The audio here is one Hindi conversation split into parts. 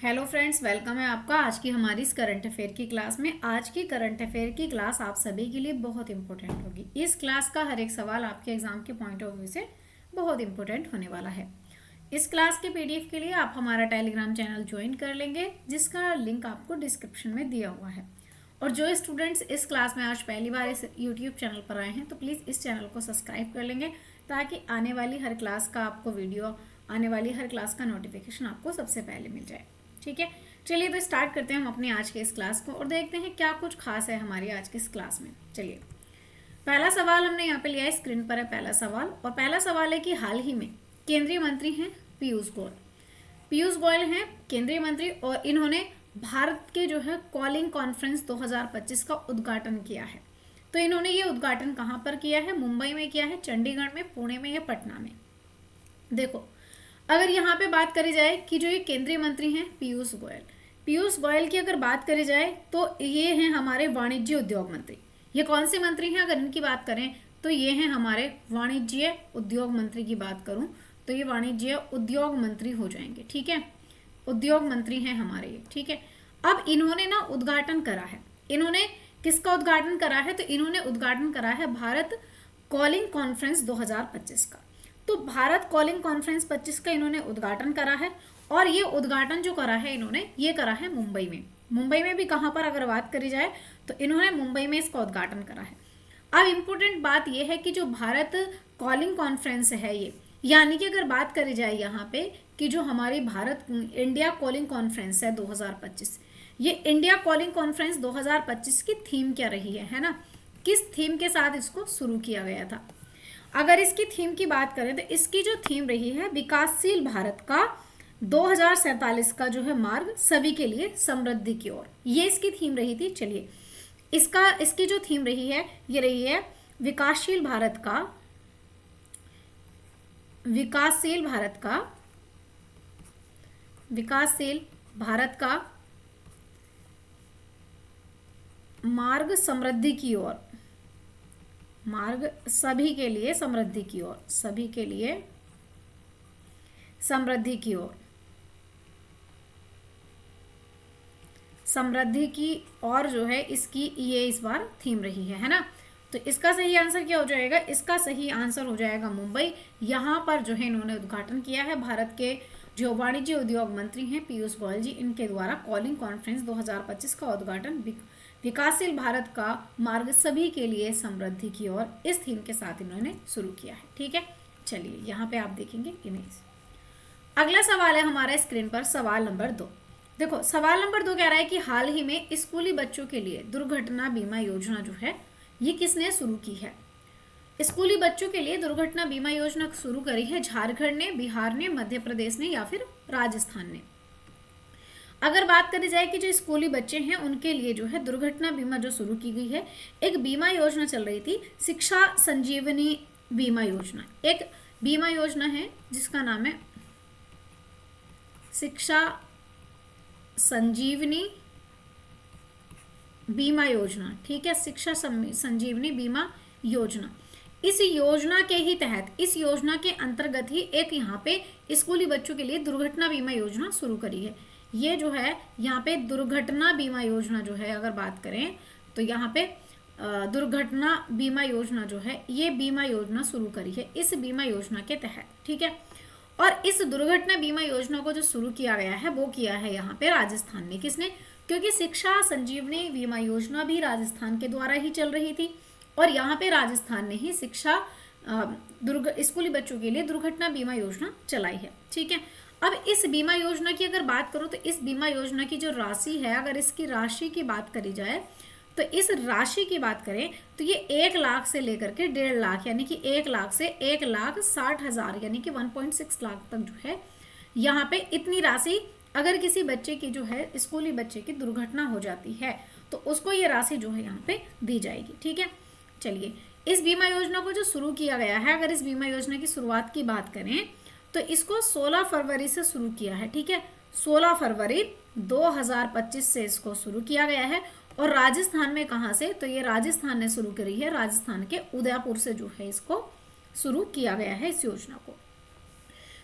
हेलो फ्रेंड्स, वेलकम है आपका आज की हमारी इस करंट अफेयर की क्लास में। आज की करंट अफेयर की क्लास आप सभी के लिए बहुत इंपॉर्टेंट होगी। इस क्लास का हर एक सवाल आपके एग्जाम के पॉइंट ऑफ व्यू से बहुत इंपॉर्टेंट होने वाला है। इस क्लास के पीडीएफ के लिए आप हमारा टेलीग्राम चैनल ज्वाइन कर लेंगे, जिसका लिंक आपको डिस्क्रिप्शन में दिया हुआ है। और जो स्टूडेंट्स इस क्लास में आज पहली बार इस यूट्यूब चैनल पर आए हैं तो प्लीज़ इस चैनल को सब्सक्राइब कर लेंगे, ताकि आने वाली हर क्लास का आपको वीडियो, आने वाली हर क्लास का नोटिफिकेशन आपको सबसे पहले मिल जाए। ठीक है, चलिए तो स्टार्ट करते हैं हम अपनी आज के इस क्लास को और देखते हैं क्या कुछ खास है हमारी आज की इस क्लास में। चलिए, पहला सवाल हमने यहाँ पे लिया है, स्क्रीन पर है पहला सवाल। और पहला सवाल है कि हाल ही में केंद्रीय मंत्री हैं पीयूष गोयल। पीयूष गोयल हैं केंद्रीय मंत्री और इन्होंने भारत के जो है कॉलिंग कॉन्फ्रेंस 2025 का उद्घाटन किया है। तो इन्होंने ये उद्घाटन कहाँ पर किया है? मुंबई में किया है, चंडीगढ़ में, पुणे में या पटना में। देखो, अगर यहाँ पे बात करी जाए कि जो ये केंद्रीय मंत्री हैं पीयूष गोयल की अगर बात करी जाए तो ये हैं हमारे वाणिज्य उद्योग मंत्री। ये कौन से मंत्री हैं? अगर इनकी बात करें तो ये हैं हमारे वाणिज्य उद्योग मंत्री की बात करूं तो ये वाणिज्य उद्योग मंत्री हो जाएंगे। ठीक है, उद्योग मंत्री हैं हमारे ये। ठीक है, अब इन्होंने ना उद्घाटन करा है। इन्होंने किसका उद्घाटन करा है? तो इन्होंने उद्घाटन करा है भारत कॉलिंग कॉन्फ्रेंस 2025 का। तो भारत कॉलिंग कॉन्फ्रेंस 25 का इन्होंने उद्घाटन करा है और ये उद्घाटन जो करा है इन्होंने, ये करा है मुंबई में। मुंबई में भी कहाँ पर अगर बात करी जाए तो इन्होंने मुंबई में इसका उद्घाटन करा है। अब इम्पोर्टेंट बात यह है कि जो भारत कॉलिंग कॉन्फ्रेंस है ये, यानी कि अगर बात करी जाए यहाँ पे कि जो हमारी भारत इंडिया कॉलिंग कॉन्फ्रेंस है 2025, ये इंडिया कॉलिंग कॉन्फ्रेंस 2025 की थीम क्या रही है ना? किस थीम के साथ इसको शुरू किया गया था? अगर इसकी थीम की बात करें तो इसकी जो थीम रही है विकासशील भारत का 2047 का जो है मार्ग सभी के लिए समृद्धि की ओर, ये इसकी थीम रही थी। चलिए, इसकी जो थीम रही है ये रही है विकासशील भारत का मार्ग समृद्धि की ओर, मार्ग सभी के लिए समृद्धि की ओर, सभी के लिए समृद्धि की ओर, समृद्धि की ओर जो है इसकी ये इस बार थीम रही है ना? तो इसका सही आंसर क्या हो जाएगा? इसका सही आंसर हो जाएगा मुंबई। यहाँ पर जो है इन्होंने उद्घाटन किया है भारत के जो वाणिज्य उद्योग मंत्री हैं पीयूष गोयल जी, इनके द्वारा कॉलिंग कॉन्फ्रेंस 2025 का उद्घाटन विकासशील भारत का मार्ग सभी के लिए समृद्धि की ओर, इस थीम के साथ इन्होंने शुरू किया है। ठीक है, चलिए यहाँ पे आप देखेंगे इमेज। अगला सवाल है हमारा स्क्रीन पर, सवाल नंबर 2। देखो, सवाल नंबर 2 कह रहा है कि हाल ही में स्कूली बच्चों के लिए दुर्घटना बीमा योजना जो है ये किसने शुरू की है? स्कूली बच्चों के लिए दुर्घटना बीमा योजना शुरू करी है झारखंड ने, बिहार ने, मध्य प्रदेश ने या फिर राजस्थान ने। अगर बात करी जाए कि जो स्कूली बच्चे हैं उनके लिए जो है दुर्घटना बीमा जो शुरू की गई है, एक बीमा योजना चल रही थी शिक्षा संजीवनी बीमा योजना। एक बीमा योजना है जिसका नाम है शिक्षा संजीवनी बीमा योजना। ठीक है, शिक्षा संजीवनी बीमा योजना। इस योजना के ही तहत, इस योजना के अंतर्गत ही एक यहाँ पे स्कूली बच्चों के लिए दुर्घटना बीमा योजना शुरू करी है। ये जो है यहाँ पे दुर्घटना बीमा योजना जो है अगर बात करें तो यहाँ पे दुर्घटना बीमा योजना जो है ये बीमा योजना शुरू करी है इस बीमा योजना के तहत। ठीक है, और इस दुर्घटना बीमा योजना को जो शुरू किया गया है वो किया है यहाँ पे राजस्थान ने। किसने? क्योंकि शिक्षा संजीवनी बीमा योजना भी राजस्थान के द्वारा ही चल रही थी और यहाँ पे राजस्थान ने ही शिक्षा स्कूली बच्चों के लिए दुर्घटना बीमा योजना चलाई है। ठीक है, अब इस बीमा योजना की अगर बात करूँ तो इस बीमा योजना की जो राशि है, अगर इसकी राशि की बात करी जाए तो इस राशि की बात करें तो ये 1 लाख से लेकर के 1.5 लाख, यानी कि 1 लाख से 1,60,000 यानी कि 1.6 लाख तक जो है यहाँ पे इतनी राशि, अगर किसी बच्चे की जो है स्कूली बच्चे की दुर्घटना हो जाती है तो उसको ये राशि जो है यहाँ पे दी जाएगी। ठीक है, चलिए, इस बीमा योजना को जो शुरू किया गया है, अगर इस बीमा योजना की शुरुआत की बात करें तो इसको 16 फरवरी से शुरू किया है। ठीक है, 16 फरवरी 2025 से इसको शुरू किया गया है। और राजस्थान में कहाँ से? तो ये राजस्थान ने शुरू करी है, राजस्थान के उदयपुर से जो है इसको शुरू किया गया है इस योजना को।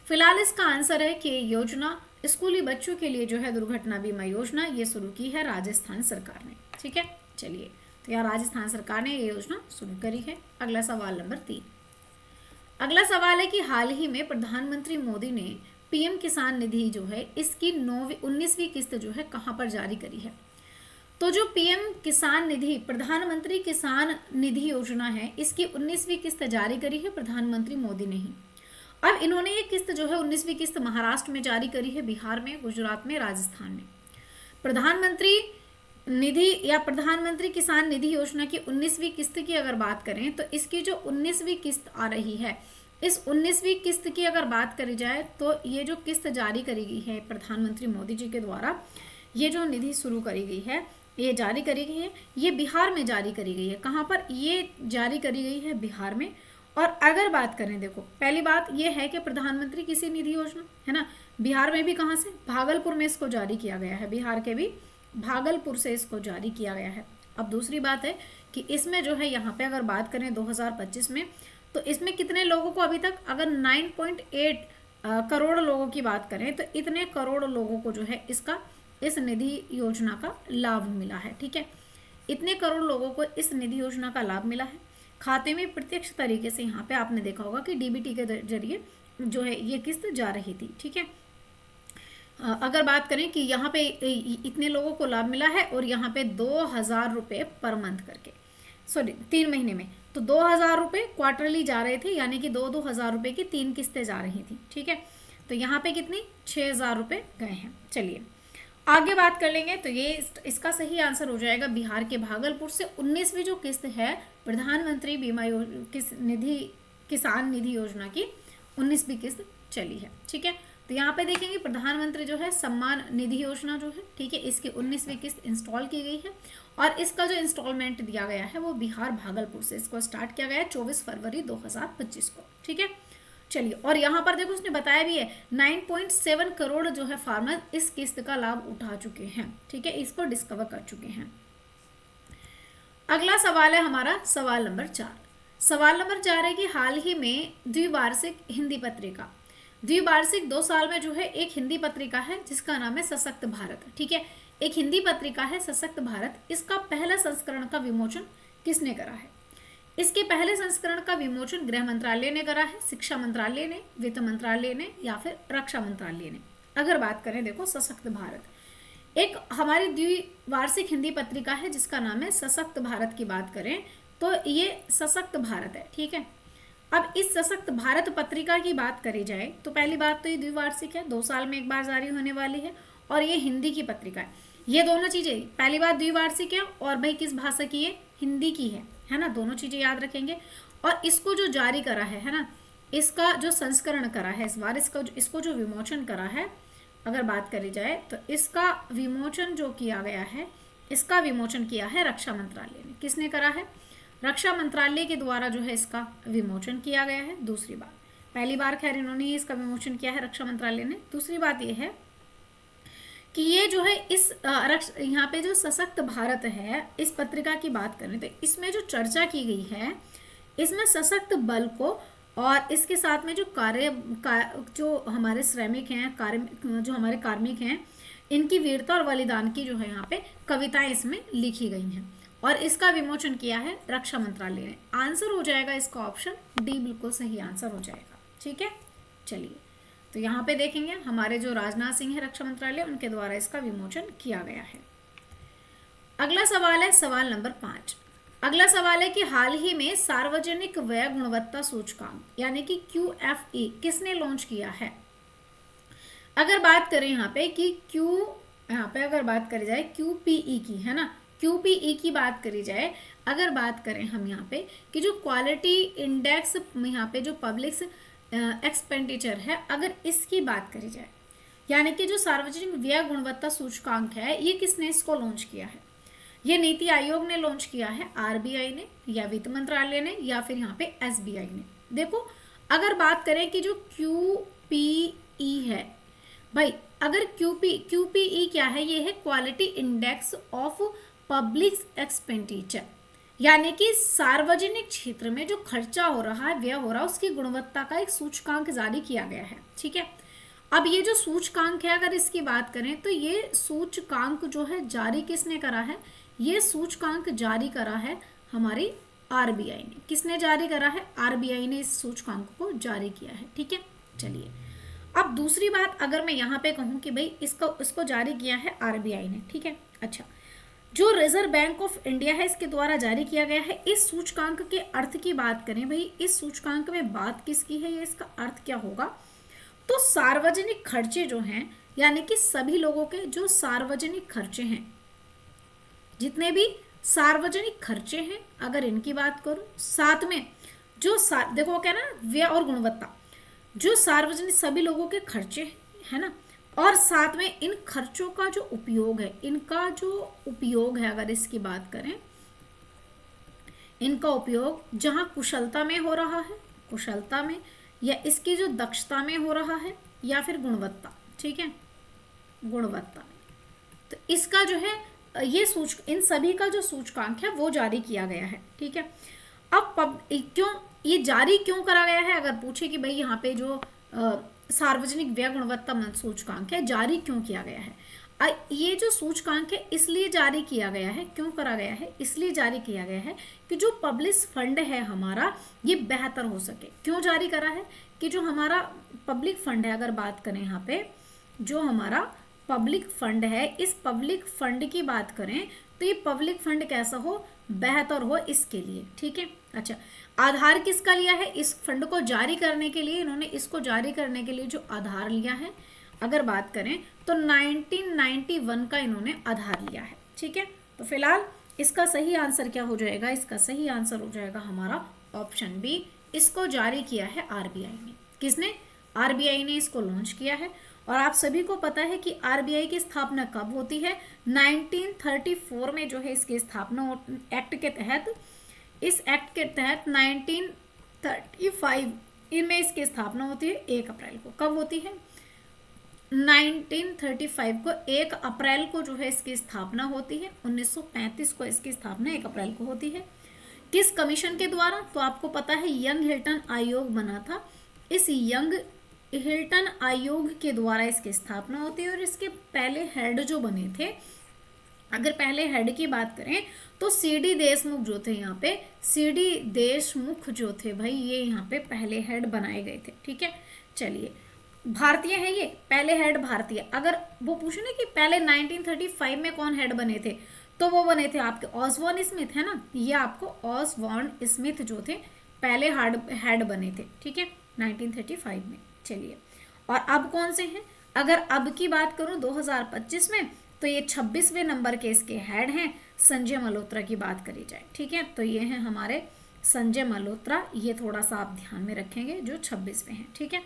फिलहाल इसका आंसर है कि योजना स्कूली बच्चों के लिए जो है दुर्घटना बीमा योजना ये शुरू की है राजस्थान सरकार ने। ठीक है, चलिए, तो यहाँ राजस्थान सरकार ने ये योजना शुरू करी है। अगला सवाल नंबर 3। अगला सवाल है कि हाल ही में प्रधानमंत्री मोदी ने पीएम किसान निधि जो है इसकी 19वीं किस्त जो है कहाँ पर जारी करी है। तो जो पीएम किसान निधि प्रधानमंत्री किसान निधि योजना है इसकी 19वीं किस्त जारी करी है प्रधानमंत्री मोदी ने ही। अब इन्होंने ये किस्त जो है 19वीं किस्त महाराष्ट्र में जारी करी है, बिहार में, गुजरात में, राजस्थान में। प्रधानमंत्री निधि या प्रधानमंत्री किसान निधि योजना की 19वीं किस्त की अगर बात करें तो इसकी जो 19वीं किस्त आ रही है, इस 19वीं किस्त की अगर बात करी जाए तो ये जो किस्त जारी करी गई है प्रधानमंत्री मोदी जी के द्वारा, ये जो निधि शुरू करी गई है, ये जारी करी गई है, ये बिहार में जारी करी गई है। कहाँ पर ये जारी करी गई है? बिहार में। और अगर बात करें, देखो पहली बात ये है कि प्रधानमंत्री किसी निधि योजना है ना, बिहार में भी कहाँ से? भागलपुर में इसको जारी किया गया है, बिहार के भी भागलपुर से इसको जारी किया गया है। अब दूसरी बात है कि इसमें जो है यहाँ पे अगर बात करें 2025 में, तो इसमें कितने लोगों को अभी तक, अगर 9.8 करोड़ लोगों की बात करें तो इतने करोड़ लोगों को जो है इसका इस निधि योजना का लाभ मिला है। ठीक है, इतने करोड़ लोगों को इस निधि योजना का लाभ मिला है। खाते में प्रत्यक्ष तरीके से यहाँ पे आपने देखा होगा कि डीबीटी के जरिए जो है ये किस्त जा रही थी। ठीक है, अगर बात करें कि यहाँ पे इतने लोगों को लाभ मिला है और यहाँ पे 2,000 रुपये पर मंथ करके, सॉरी 3 महीने में, तो 2,000 रुपये क्वार्टरली जा रहे थे, यानी कि 2,000 रुपये की 3 किस्तें जा रही थी। ठीक है, तो यहाँ पे कितनी 6,000 रुपये गए हैं। चलिए आगे बात कर लेंगे, तो ये इसका सही आंसर हो जाएगा बिहार के भागलपुर से 19वीं जो किस्त है प्रधानमंत्री बीमा किसान निधि योजना की 19वीं किस्त चली है। ठीक है, तो यहाँ पे देखेंगे प्रधानमंत्री जो है सम्मान निधि योजना जो है, ठीक है, इसकी 19वीं किस्त इंस्टॉल की गई है और इसका जो इंस्टॉलमेंट दिया गया है वो बिहार भागलपुर से इसको स्टार्ट किया गया है 24 फरवरी 2025 को। ठीक है, चलिए, और यहाँ पर देखो उसने बताया भी है 9.7 करोड़ जो है फार्मर इस किस्त का लाभ उठा चुके हैं। ठीक है, इसको डिस्कवर कर चुके हैं। अगला सवाल है हमारा सवाल नंबर 4। सवाल नंबर 4 है कि हाल ही में द्विवार्षिक हिंदी पत्रिका, द्विवार्षिक 2 साल में जो है एक हिंदी पत्रिका है जिसका नाम है सशक्त भारत। ठीक है, एक हिंदी पत्रिका है सशक्त भारत, इसका पहला संस्करण का विमोचन किसने करा है? इसके पहले संस्करण का विमोचन गृह मंत्रालय ने करा है, शिक्षा मंत्रालय ने, वित्त मंत्रालय ने या फिर रक्षा मंत्रालय ने। अगर बात करें देखो सशक्त भारत, एक हमारी द्विवार्षिक हिंदी पत्रिका है जिसका नाम है सशक्त भारत की बात करें तो ये सशक्त भारत है। ठीक है, अब इस सशक्त भारत पत्रिका की बात करी जाए तो पहली बात तो ये द्विवार्षिक है, 2 साल में एक बार जारी होने वाली है और ये हिंदी की पत्रिका है। ये दोनों चीजें, पहली बात द्विवार्षिक है और भाई किस भाषा की है? हिंदी की है ना, दोनों चीजें याद रखेंगे। और इसको जो जारी करा है ना, इसका जो संस्करण करा है इस बार, इसको जो विमोचन करा है, अगर बात करी जाए तो इसका विमोचन जो किया गया है, इसका विमोचन किया है रक्षा मंत्रालय ने। किसने करा है? रक्षा मंत्रालय के द्वारा जो है इसका विमोचन किया गया है। दूसरी बात, पहली बार खैर इन्होंने ही इसका विमोचन किया है रक्षा मंत्रालय ने। दूसरी बात यह है कि ये जो है इस यहाँ पे जो सशक्त भारत है, इस पत्रिका की बात करें तो इसमें जो चर्चा की गई है, इसमें सशक्त बल को और इसके साथ में जो जो हमारे श्रमिक हैं, जो हमारे कार्मिक हैं, इनकी वीरता और बलिदान की जो है यहाँ पे कविताएं इसमें लिखी गई हैं और इसका विमोचन किया है रक्षा मंत्रालय ने। आंसर हो जाएगा इसका ऑप्शन डी, बिल्कुल सही आंसर हो जाएगा। ठीक है, चलिए, तो यहाँ पे देखेंगे हमारे जो राजनाथ सिंह है रक्षा मंत्रालय, उनके द्वारा इसका विमोचन किया गया है। अगला सवाल है सवाल नंबर 5। अगला सवाल है कि हाल ही में सार्वजनिक व्यय गुणवत्ता सूचकांक यानी कि QFE किसने लॉन्च किया है? अगर बात करें यहाँ पे कि यहाँ पे अगर बात करी जाए QPE की, है ना, QPE की बात करी जाए, अगर बात करें हम यहाँ पे कि जो क्वालिटी इंडेक्स यहाँ पे जो पब्लिक एक्सपेंडिचर है, अगर इसकी बात करी जाए, यानी कि जो सार्वजनिक व्यय गुणवत्ता सूचकांक है, ये किसने इसको लॉन्च किया है? ये नीति आयोग ने लॉन्च किया है, RBI ने या वित्त मंत्रालय ने या फिर यहाँ पे SBI ने। देखो अगर बात करें कि जो QPE है भाई, अगर QPE क्या है? ये है quality index of public expenditure, यानी कि सार्वजनिक क्षेत्र में जो खर्चा हो रहा है, व्यय हो रहा है, उसकी गुणवत्ता का एक सूचकांक जारी किया गया है। ठीक है, अब ये जो सूचकांक है, अगर इसकी बात करें तो ये सूचकांक जो है जारी किसने करा है? ये सूचकांक जारी करा है हमारी आरबीआई ने। किसने जारी करा है? आरबीआई ने इस सूचकांक को जारी किया है। ठीक है, चलिए अब दूसरी बात अगर मैं यहाँ पे कहूँ कि भाई इसको जारी किया है आरबीआई ने। ठीक है, अच्छा, जो रिजर्व बैंक ऑफ इंडिया है इसके द्वारा जारी किया गया है। इस सूचकांक के अर्थ की बात करें, भाई इस सूचकांक में बात किसकी है, ये इसका अर्थ क्या होगा? तो सार्वजनिक खर्चे जो हैं, यानी कि सभी लोगों के जो सार्वजनिक खर्चे हैं, जितने भी सार्वजनिक खर्चे हैं, अगर इनकी बात करूं, साथ में जो देखो क्या ना, व्यय और गुणवत्ता, जो सार्वजनिक सभी लोगों के खर्चे है ना, और साथ में इन खर्चों का जो उपयोग है, इनका जो उपयोग है, अगर इसकी बात करें, इनका उपयोग जहां कुशलता में हो रहा है, कुशलता में, या इसकी जो दक्षता में हो रहा है, या फिर गुणवत्ता। ठीक है, गुणवत्ता में, तो इसका जो है ये इन सभी का जो सूचकांक है वो जारी किया गया है। ठीक है, अब क्यों ये जारी क्यों करा गया है? अगर पूछे कि भाई यहाँ पे जो सार्वजनिक व्यय गुणवत्ता सूचकांक है जारी क्यों किया गया है, ये जो सूचकांक है इसलिए जारी किया गया है, क्यों करा गया है, इसलिए जारी किया गया है कि जो पब्लिक फंड है हमारा, ये बेहतर हो सके। क्यों जारी करा है? कि जो हमारा पब्लिक फंड है, अगर बात करें यहाँ पे, जो हमारा पब्लिक फंड है, इस पब्लिक फंड की बात करें तो ये पब्लिक फंड कैसा हो, बेहतर हो, इसके लिए। ठीक है, अच्छा, आधार किसका लिया है? इस फंड को जारी करने के लिए इन्होंने, इसको जारी करने के लिए जो आधार लिया है, अगर बात करें तो 1991 का इन्होंने आधार लिया है। ठीक है, तो फिलहाल इसका सही आंसर क्या हो जाएगा? इसका सही आंसर हो जाएगा हमारा ऑप्शन बी, इसको जारी किया है आरबीआई ने। किसने? आरबीआई ने इसको लॉन्च किया है। और आप सभी को पता है कि आरबीआई की स्थापना कब होती है? 1934 में जो है इसकी स्थापना एक्ट के तहत, इस एक्ट के तहत 1935 इनमें इसकी स्थापना होती है 1 अप्रैल को। कब होती है? 1935 को 1 अप्रैल को जो है इसकी स्थापना होती है। 1935 को इसकी स्थापना 1 अप्रैल को होती है। किस कमीशन के द्वारा? तो आपको पता है यंग हिल्टन आयोग बना था। इस यंग हिल्टन आयोग के द्वारा इसकी स्थापना होती है। और इसके पहले हेड जो बने थे, अगर पहले हेड की बात करें तो सीडी देशमुख जो थे, यहाँ पे सीडी देशमुख जो थे भाई, ये यहाँ पे पहले हेड बनाए गए थे। ठीक है, चलिए, भारतीय है ये, पहले हेड भारतीय। अगर वो पूछे ना कि पहले 1935 में कौन हेड बने थे, तो वो बने थे आपके ऑसबॉर्न स्मिथ, है ना, ये आपको ऑसबॉर्न स्मिथ जो थे पहले हेड बने थे। ठीक है, 1935 में। चलिए, और अब कौन से हैं? अगर अब की बात करूं 2025 में, तो ये 26वें नंबर के इसके हेड हैं, संजय मल्होत्रा की बात करी जाए। ठीक है, तो ये हैं हमारे संजय मल्होत्रा, ये थोड़ा सा आप ध्यान में रखेंगे, जो 26वें हैं। ठीक है,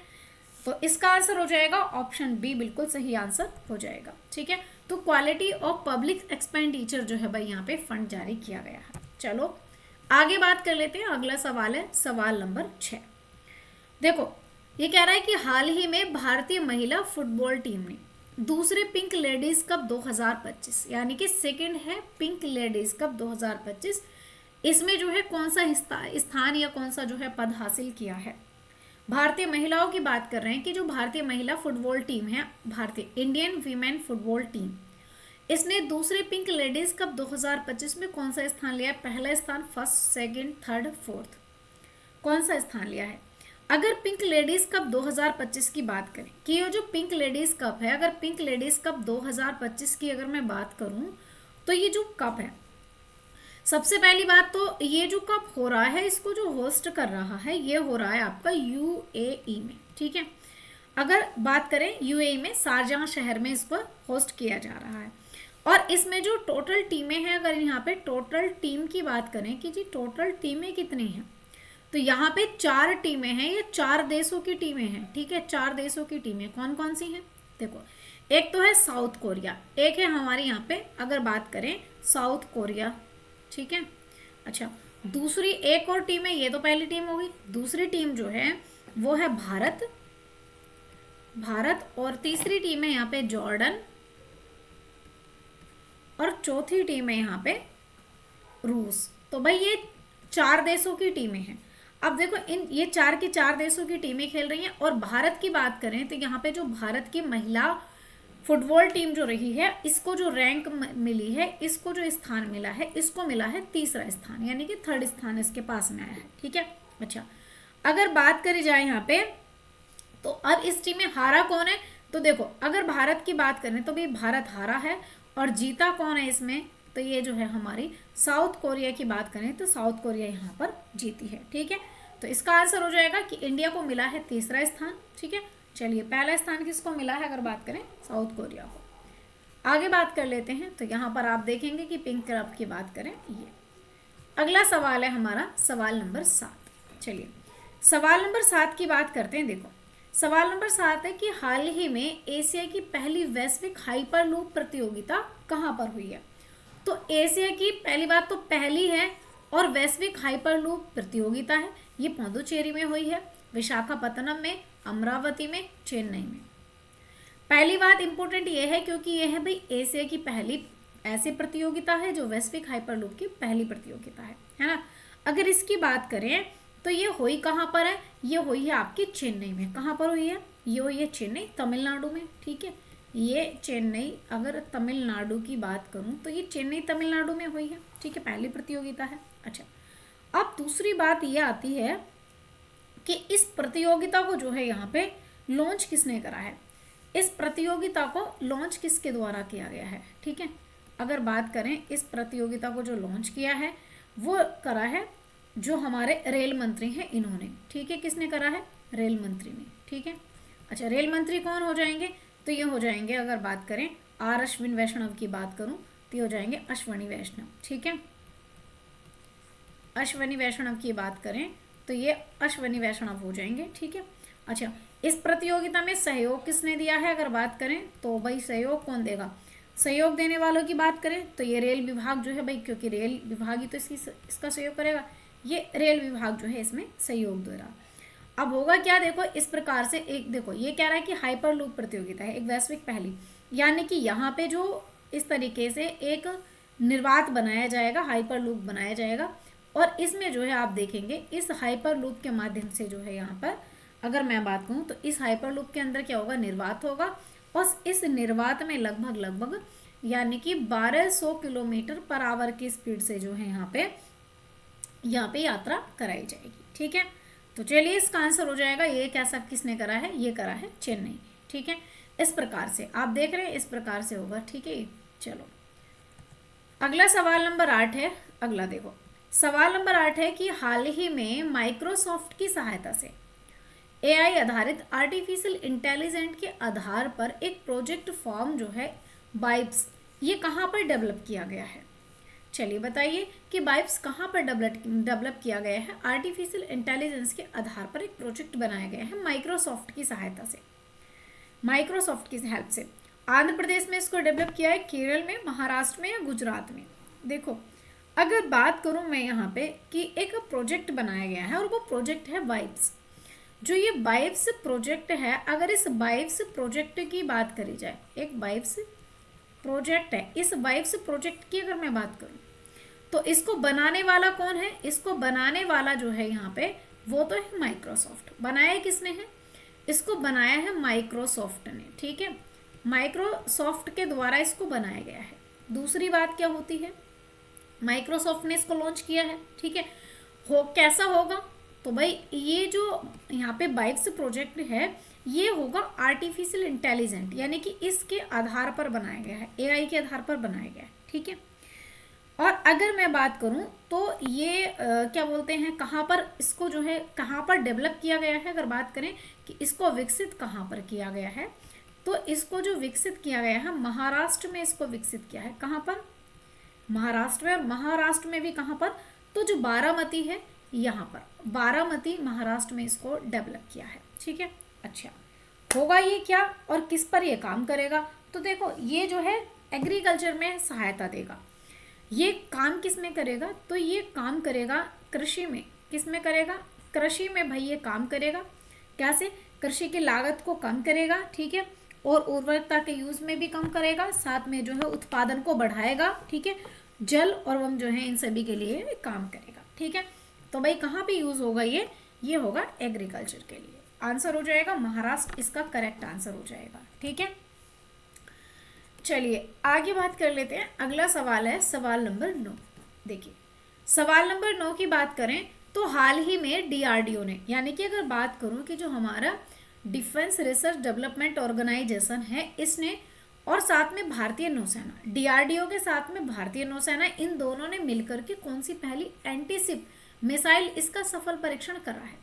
तो इसका आंसर हो जाएगा ऑप्शन बी, बिल्कुल सही आंसर हो जाएगा। ठीक है, तो क्वालिटी ऑफ पब्लिक एक्सपेंडिचर जो है भाई यहाँ पे फंड जारी किया गया है। चलो आगे बात कर लेते हैं। अगला सवाल है सवाल नंबर 6। देखो, ये कह रहा है कि हाल ही में भारतीय महिला फुटबॉल टीम ने दूसरे पिंक लेडीज कप 2025, यानी कि सेकंड है पिंक लेडीज कप 2025, इसमें जो है कौन सा स्थान या कौन सा जो है पद हासिल किया है? भारतीय महिलाओं की बात कर रहे हैं कि जो भारतीय महिला फुटबॉल टीम है, भारतीय इंडियन वीमेन फुटबॉल टीम, इसने दूसरे पिंक लेडीज कप 2025 में कौन सा स्थान लिया है? पहला स्थान, फर्स्ट, सेकंड, थर्ड, फोर्थ, कौन सा स्थान लिया है? अगर पिंक लेडीज कप 2025 की बात करें कि ये जो पिंक लेडीज कप है, अगर पिंक लेडीज कप 2025 की अगर मैं बात करूं, तो ये जो कप है, सबसे पहली बात तो ये जो कप हो रहा है, इसको जो होस्ट कर रहा है, ये हो रहा है आपका यूएई में। ठीक है, अगर बात करें यूएई में शारजाह शहर में इसको होस्ट किया जा रहा है। और इसमें जो टोटल टीमें हैं, अगर यहाँ पे टोटल टीम की बात करें कि जी टोटल टीमें कितनी हैं, तो यहाँ पे 4 टीमें हैं, ये 4 देशों की टीमें हैं। ठीक है, 4 देशों की टीमें कौन कौन सी हैं? देखो, एक तो है साउथ कोरिया, एक है हमारे यहाँ पे अगर बात करें साउथ कोरिया। ठीक है, अच्छा, दूसरी एक और टीम है, ये तो पहली टीम होगी। दूसरी टीम जो है वो है भारत, और तीसरी टीम है यहाँ पे जॉर्डन, और चौथी टीम है यहाँ पे रूस। तो भाई ये 4 देशों की टीमें हैं। अब देखो ये 4 की 4 देशों की टीमें खेल रही हैं। और भारत की बात करें तो यहाँ पे जो भारत की महिला फुटबॉल टीम जो रही है, इसको जो रैंक मिली है, इसको जो स्थान मिला है, इसको मिला है तीसरा स्थान, यानी कि थर्ड स्थान इसके पास में आया है। ठीक है। अच्छा, अगर बात करी जाए यहाँ पे तो अब इस टीम में हारा कौन है, तो देखो अगर भारत की बात करें तो भाई भारत हारा है। और जीता कौन है इसमें, तो ये जो है हमारी साउथ कोरिया की बात करें तो साउथ कोरिया यहाँ पर जीती है। ठीक है। तो इसका आंसर हो जाएगा कि इंडिया को मिला है तीसरा स्थान। ठीक है। चलिए, पहला स्थान किसको मिला है, अगर बात करें साउथ कोरिया को। आगे बात कर लेते हैं। तो यहाँ पर आप देखेंगे कि पिंक कप की बात करें, ये अगला सवाल है हमारा सवाल नंबर 7। चलिए, सवाल नंबर 7 की बात करते हैं। देखो, सवाल नंबर 7 है कि हाल ही में एशिया की पहली वैश्विक हाइपरलूप प्रतियोगिता कहाँ पर हुई है। तो एशिया की पहली बात तो पहली है और वैश्विक हाइपरलूप प्रतियोगिता है, ये पुडुचेरी में हुई है, विशाखापत्तनम में, अमरावती में, चेन्नई में। पहली बात इंपॉर्टेंट ये है क्योंकि ये है भाई एशिया की पहली ऐसी प्रतियोगिता है जो वैश्विक हाइपरलूप की पहली प्रतियोगिता है ना। अगर इसकी बात करें तो ये हुई कहाँ पर है, ये हुई है आपकी चेन्नई में। कहाँ पर हुई है, ये हुई है चेन्नई, तमिलनाडु में। ठीक है, ये चेन्नई, अगर तमिलनाडु की बात करूँ तो ये चेन्नई तमिलनाडु में हुई है। ठीक है, पहली प्रतियोगिता है। अच्छा, अब दूसरी बात ये आती है कि इस प्रतियोगिता को जो है यहाँ पे लॉन्च किसने करा है, इस प्रतियोगिता को लॉन्च किसके द्वारा किया गया है। ठीक है, अगर बात करें इस प्रतियोगिता को जो लॉन्च किया है वो करा है जो हमारे रेल मंत्री हैं इन्होंने। ठीक है, किसने करा है, रेल मंत्री ने। ठीक है। अच्छा, रेल मंत्री कौन हो जाएंगे, तो ये हो जाएंगे, अगर बात करें आर अश्विन वैष्णव की बात करूं तो ये हो जाएंगे अश्वनी वैष्णव। ठीक है, अश्वनी वैष्णव की बात करें तो ये अश्वनी वैष्णव हो जाएंगे। ठीक है। अच्छा, इस प्रतियोगिता में सहयोग किसने दिया है, अगर बात करें तो भाई सहयोग कौन देगा, सहयोग देने वालों की बात करें तो ये रेल विभाग जो है भाई, क्योंकि रेल विभाग ही तो इसका सहयोग करेगा, ये रेल विभाग जो है इसमें सहयोग दे रहा। अब होगा क्या, देखो इस प्रकार से एक, देखो ये कह रहा है कि हाइपरलूप प्रतियोगिता है एक वैश्विक पहली, यानी कि यहाँ पे जो इस तरीके से एक निर्वात बनाया जाएगा, हाइपरलूप बनाया जाएगा। और इसमें जो है आप देखेंगे इस हाइपरलूप के माध्यम से जो है यहाँ पर अगर मैं बात कहूँ तो इस हाइपरलूप के अंदर क्या होगा, निर्वात होगा। और इस निर्वात में लगभग यानी कि 1200 किलोमीटर पर आवर की स्पीड से जो है यहाँ पे यात्रा कराई जाएगी। ठीक है, तो चलिए इसका आंसर हो जाएगा, ये कैसा किसने करा है, ये करा है चेन्नई। ठीक है, इस प्रकार से आप देख रहे हैं, इस प्रकार से होगा। ठीक है, चलो अगला सवाल नंबर 8 है। अगला देखो, सवाल नंबर 8 है कि हाल ही में माइक्रोसॉफ्ट की सहायता से एआई आधारित आर्टिफिशियल इंटेलिजेंट के आधार पर एक प्रोजेक्ट फॉर्म जो है बाइब्स, ये कहाँ पर डेवलप किया गया है। चलिए बताइए कि बाइब्स कहाँ पर डेवलप किया गया है। आर्टिफिशियल इंटेलिजेंस के आधार पर एक प्रोजेक्ट बनाया गया है माइक्रोसॉफ्ट की सहायता से, माइक्रोसॉफ्ट की हेल्प से। आंध्र प्रदेश में इसको डेवलप किया है, केरल में, महाराष्ट्र में या गुजरात में। देखो अगर बात करूँ मैं यहाँ पे कि एक प्रोजेक्ट बनाया गया है और वो प्रोजेक्ट है बाइब्स। जो ये बाइब्स प्रोजेक्ट है, अगर इस बाइब्स प्रोजेक्ट की बात करी जाए, एक बाइब्स प्रोजेक्ट है, इस बाइब्स प्रोजेक्ट की अगर मैं बात करूं तो इसको बनाने वाला कौन है, इसको बनाने वाला जो है यहाँ पे वो तो है माइक्रोसॉफ्ट। बनाया किसने है, इसको बनाया है माइक्रोसॉफ्ट ने। ठीक है, माइक्रोसॉफ्ट के द्वारा इसको बनाया गया है। दूसरी बात क्या होती है, माइक्रोसॉफ्ट ने इसको लॉन्च किया है। ठीक है, कैसा होगा, तो भाई ये जो यहाँ पे बाइब्स प्रोजेक्ट है ये होगा आर्टिफिशियल इंटेलिजेंट, यानी कि इसके आधार पर बनाया गया है, एआई के आधार पर बनाया गया है। ठीक है, और अगर मैं बात करूं तो ये क्या बोलते हैं, कहाँ पर इसको जो है कहाँ पर डेवलप किया गया है। अगर बात करें कि इसको विकसित कहाँ पर किया गया है, तो इसको जो विकसित किया गया है महाराष्ट्र में इसको विकसित किया है। कहाँ पर, महाराष्ट्र में। और महाराष्ट्र में भी कहाँ पर, तो जो बारामती है यहाँ पर, बारामती महाराष्ट्र में इसको डेवलप किया है। ठीक है, अच्छा होगा ये क्या और किस पर ये काम करेगा, तो देखो ये जो है एग्रीकल्चर में सहायता देगा। ये काम किस में करेगा, तो ये काम करेगा कृषि में। किस में करेगा, कृषि में भाई ये काम करेगा। कैसे, कृषि की लागत को कम करेगा। ठीक है, और उर्वरकता के यूज में भी कम करेगा, साथ में जो है उत्पादन को बढ़ाएगा। ठीक है, जल और वन जो है इन सभी के लिए काम करेगा। ठीक है, तो भाई कहाँ पे यूज होगा ये होगा एग्रीकल्चर के लिए। आंसर हो जाएगा महाराष्ट्र, इसका करेक्ट आंसर हो जाएगा। ठीक है, चलिए आगे बात कर लेते हैं। अगला सवाल है सवाल नंबर 9। देखिए सवाल नंबर 9 की बात करें तो हाल ही में डीआरडीओ ने, यानी कि अगर बात करूं कि जो हमारा डिफेंस रिसर्च डेवलपमेंट ऑर्गेनाइजेशन है, इसने और साथ में भारतीय नौसेना, डीआरडीओ के साथ में भारतीय नौसेना, इन दोनों ने मिलकर के कौन सी पहली एंटीशिप मिसाइल इसका सफल परीक्षण करा है।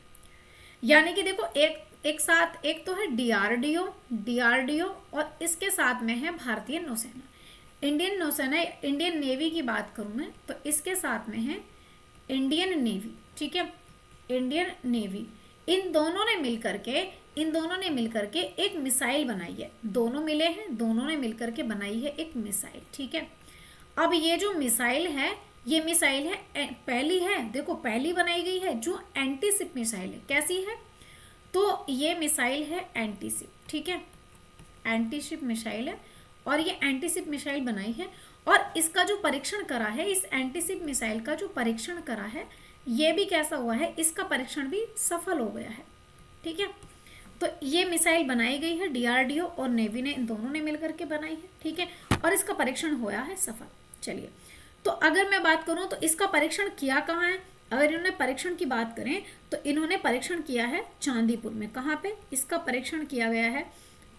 यानी कि देखो एक साथ, एक तो है डीआरडीओ और इसके साथ में है भारतीय नौसेना, इंडियन नौसेना, इंडियन नेवी की बात करूं मैं तो इसके साथ में है इंडियन नेवी। ठीक है, इंडियन नेवी, इन दोनों ने मिलकर के एक मिसाइल बनाई है। दोनों मिले हैं, दोनों ने मिलकर के बनाई है एक मिसाइल। ठीक है, अब ये जो मिसाइल है, ये मिसाइल है पहली है, देखो पहली बनाई गई है जो एंटीशिप मिसाइल है। कैसी है, तो ये मिसाइल है एंटीशिप। ठीक है, एंटीशिप मिसाइल है और ये एंटीशिप मिसाइल बनाई है और इसका जो परीक्षण करा है, इस एंटीशिप मिसाइल का जो परीक्षण करा है, ये भी कैसा हुआ है, इसका परीक्षण भी सफल हो गया है। ठीक है, तो ये मिसाइल बनाई गई है डीआरडीओ और नेवी ने, इन दोनों ने मिलकर के बनाई है। ठीक है, और इसका परीक्षण हुआ है सफल। चलिए, तो अगर मैं बात करूं तो इसका परीक्षण किया कहाँ है। अगर इन्होंने परीक्षण की बात करें तो इन्होंने परीक्षण किया है चांदीपुर में। कहाँ पे इसका परीक्षण किया गया है,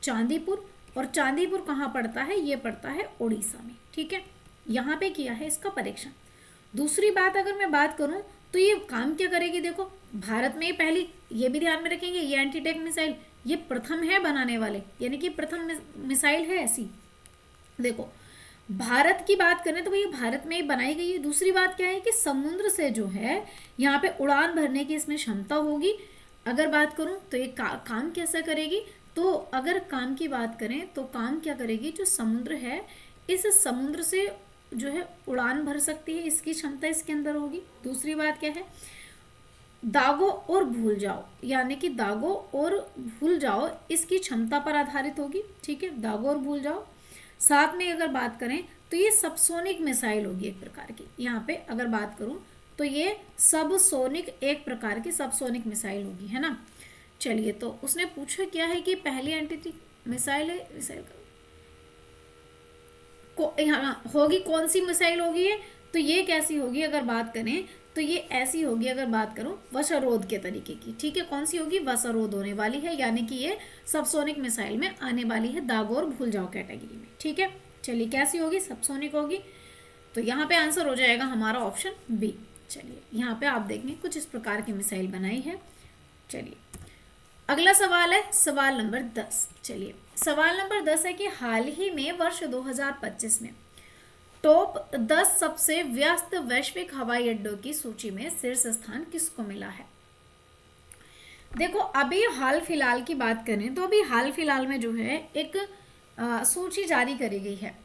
चांदीपुर। और चांदीपुर कहाँ पड़ता है, ये पड़ता है उड़ीसा में। ठीक है, यहाँ पे किया है इसका परीक्षण। दूसरी बात अगर मैं बात करूं तो ये काम क्या करेगी, देखो भारत में पहली, ये भी ध्यान में रखेंगे, ये एंटीटेक मिसाइल ये प्रथम है बनाने वाले, यानी कि प्रथम मिसाइल है ऐसी। देखो भारत की बात करें तो भैया भारत में ही बनाई गई है। दूसरी बात क्या है कि समुद्र से जो है यहाँ पे उड़ान भरने की इसमें क्षमता होगी। अगर बात करूं तो ये काम कैसा करेगी, तो अगर काम की बात करें तो काम क्या करेगी, जो समुद्र है इस समुद्र से जो है उड़ान भर सकती है, इसकी क्षमता इसके अंदर होगी। दूसरी बात क्या है, दागो और भूल जाओ, यानी कि दागो और भूल जाओ इसकी क्षमता पर आधारित होगी। ठीक है, दागो और भूल जाओ। साथ में अगर बात करें तो ये सबसोनिक मिसाइल होगी एक प्रकार की। यहाँ पे अगर बात करूं तो ये सबसोनिक, एक प्रकार की सबसोनिक मिसाइल होगी, है ना। चलिए, तो उसने पूछा क्या है कि पहली एंटीटेक मिसाइल है, मिसाइल यहाँ होगी कौन सी मिसाइल होगी ये, तो ये कैसी होगी अगर बात करें तो ये ऐसी होगी, अगर बात करूं वशरोध के तरीके की। ठीक है, कौन सी होगी, वशरोध होने वाली है, यानी कि ये सबसोनिक मिसाइल में आने वाली है, दागो और भूल जाओ कैटेगरी में। ठीक है, चलिए कैसी होगी, सबसोनिक होगी। तो यहाँ पे आंसर हो जाएगा हमारा ऑप्शन बी। चलिए यहाँ पे आप देखेंगे कुछ इस प्रकार की मिसाइल बनाई है। चलिए अगला सवाल है सवाल नंबर 10। चलिए सवाल नंबर 10 है कि हाल ही में वर्ष 2025 में टॉप 10 सबसे व्यस्त वैश्विक हवाई अड्डों की सूची में शीर्ष स्थान किसको मिला है। देखो अभी हाल फिलहाल की बात करें तो अभी हाल फिलहाल में जो है एक सूची जारी करी गई है,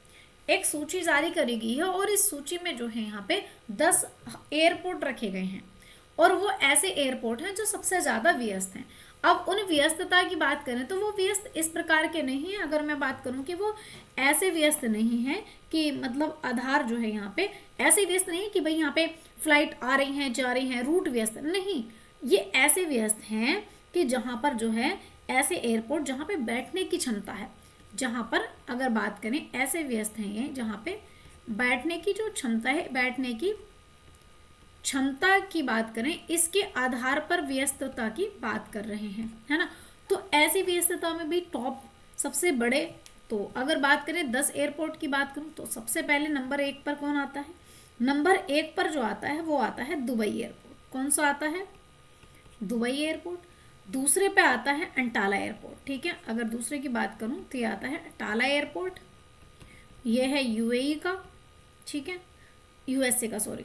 एक सूची जारी करी गई है और इस सूची में जो है यहाँ पे 10 एयरपोर्ट रखे गए हैं और वो ऐसे एयरपोर्ट हैं जो सबसे ज़्यादा व्यस्त हैं। अब उन व्यस्तता की बात करें तो वो व्यस्त इस प्रकार के नहीं है, अगर मैं बात करूं कि वो ऐसे व्यस्त नहीं है कि मतलब आधार जो है यहाँ पे ऐसे व्यस्त नहीं कि भाई यहाँ पे फ्लाइट आ रही हैं जा रही हैं, रूट व्यस्त नहीं, ये ऐसे व्यस्त हैं कि जहाँ पर जो है ऐसे एयरपोर्ट जहाँ पे बैठने की क्षमता है, जहाँ पर अगर बात करें ऐसे व्यस्त हैं ये जहाँ पे बैठने की जो क्षमता है, बैठने की क्षमता की बात करें इसके आधार पर व्यस्तता की बात कर रहे हैं, है ना। तो ऐसी व्यस्तता में भी टॉप सबसे बड़े, तो अगर बात करें 10 एयरपोर्ट की बात करूं तो सबसे पहले नंबर 1 पर कौन आता है, नंबर 1 पर जो आता है वो आता है दुबई एयरपोर्ट। कौन सा आता है, दुबई एयरपोर्ट। दूसरे पे आता है अंटाला एयरपोर्ट। ठीक है, अगर दूसरे की बात करूं तो ये आता है अंटाला एयरपोर्ट, ये है यूएई का, ठीक है, यूएसए का सॉरी।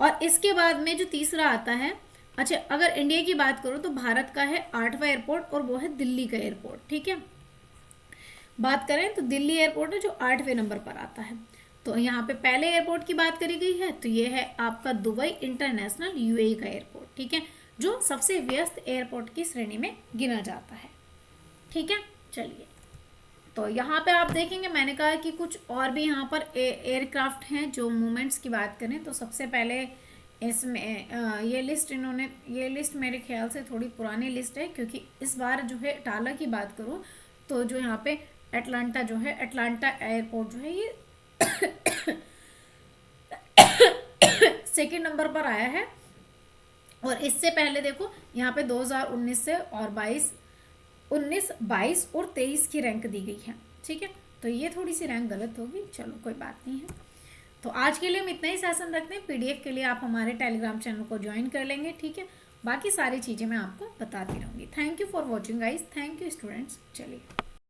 और इसके बाद में जो तीसरा आता है, अच्छा अगर इंडिया की बात करूं तो भारत का है 8वां एयरपोर्ट और वो है दिल्ली का एयरपोर्ट। ठीक है, बात करें तो दिल्ली एयरपोर्ट है जो 8वें नंबर पर आता है। तो यहाँ पे पहले एयरपोर्ट की बात करी गई है तो ये है आपका दुबई इंटरनेशनल यूएई का एयरपोर्ट। ठीक है, जो सबसे व्यस्त एयरपोर्ट की श्रेणी में गिना जाता है। ठीक है, चलिए तो यहाँ पे आप देखेंगे मैंने कहा कि कुछ और भी यहाँ पर एयरक्राफ्ट हैं जो मूवमेंट्स की बात करें तो सबसे पहले इसमें ये लिस्ट मेरे ख्याल से थोड़ी पुरानी लिस्ट है, क्योंकि इस बार जो है टाला की बात करूँ तो जो यहाँ पे एटलांटा एयरपोर्ट जो है ये सेकंड नंबर पर आया है। और इससे पहले देखो यहाँ पे 2019 से और 19, 22 और 23 की रैंक दी गई है। ठीक है, तो ये थोड़ी सी रैंक गलत होगी, चलो कोई बात नहीं है। तो आज के लिए हम इतना ही सेशन रखते हैं। पीडीएफ के लिए आप हमारे टेलीग्राम चैनल को ज्वाइन कर लेंगे। ठीक है, बाकी सारी चीज़ें मैं आपको बताती रहूँगी। Thank you for watching guys, thank you students. चलिए।